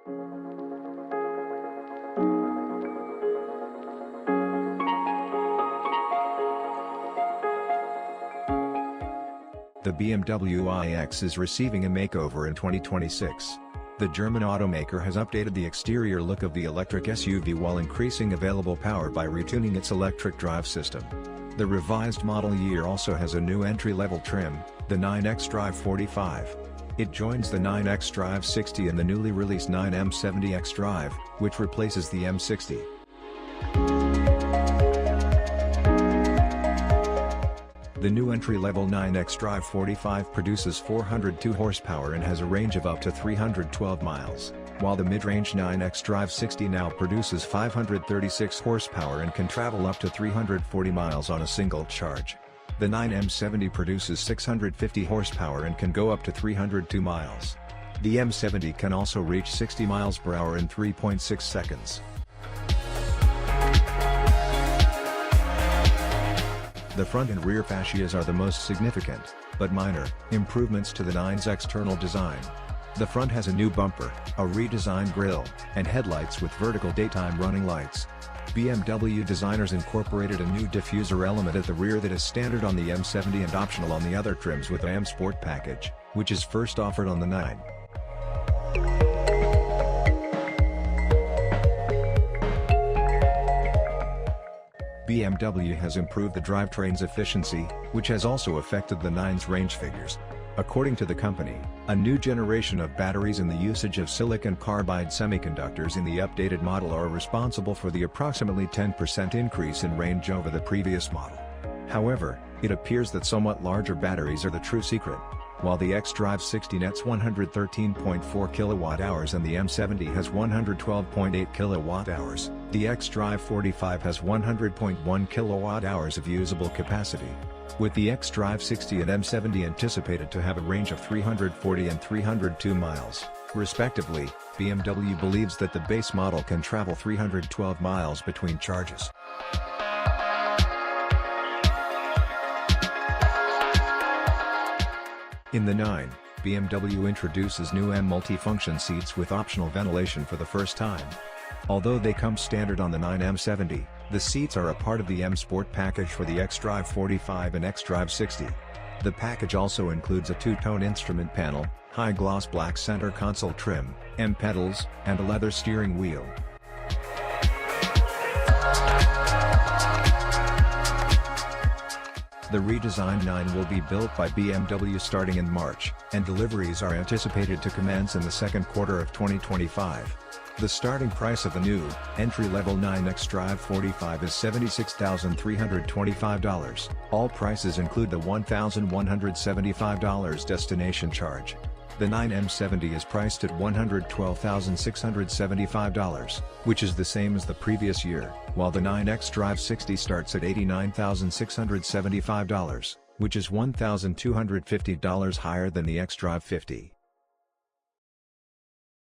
The BMW iX is receiving a makeover in 2026. The German automaker has updated the exterior look of the electric SUV while increasing available power by retuning its electric drive system. The revised model year also has a new entry-level trim, the 9 xDRIVE 45. It joins the 9 xDRIVE 60 and the newly released 9 M70 xDRIVE, which replaces the M60. The new entry-level 9 xDRIVE 45 produces 402 horsepower and has a range of up to 312 miles, while the mid-range 9 xDRIVE 60 now produces 536 horsepower and can travel up to 340 miles on a single charge. The 9 M70 produces 650 horsepower and can go up to 302 miles. The M70 can also reach 60 miles per hour in 3.6 seconds. The front and rear fascias are the most significant, but minor, improvements to the 9's external design. The front has a new bumper, a redesigned grille, and headlights with vertical daytime running lights. BMW designers incorporated a new diffuser element at the rear that is standard on the M70 and optional on the other trims with the M Sport package, which is first offered on the 9. BMW has improved the drivetrain's efficiency, which has also affected the 9's range figures. According to the company, a new generation of batteries and the usage of silicon carbide semiconductors in the updated model are responsible for the approximately 10% increase in range over the previous model. However, it appears that somewhat larger batteries are the true secret. While the xDRIVE 60 nets 113.4 kWh and the M70 has 112.8 kWh, the xDRIVE 45 has 100.1 kWh of usable capacity. With the xDRIVE 60 and M70 anticipated to have a range of 340 and 302 miles, respectively, BMW believes that the base model can travel 312 miles between charges. In the 9, BMW introduces new M multi-function seats with optional ventilation for the first time. Although they come standard on the 9 M70, the seats are a part of the M Sport package for the xDRIVE 45 and xDRIVE 60. The package also includes a two-tone instrument panel, high-gloss black center console trim, M pedals, and a leather steering wheel. The redesigned 9 will be built by BMW starting in March, and deliveries are anticipated to commence in the second quarter of 2025. The starting price of the new, entry-level 9 xDRIVE 45 is $76,325. All prices include the $1,175 destination charge. The 9 M70 is priced at $112,675, which is the same as the previous year, while the 9 xDRIVE 60 starts at $89,675, which is $1,250 higher than the xDRIVE 50.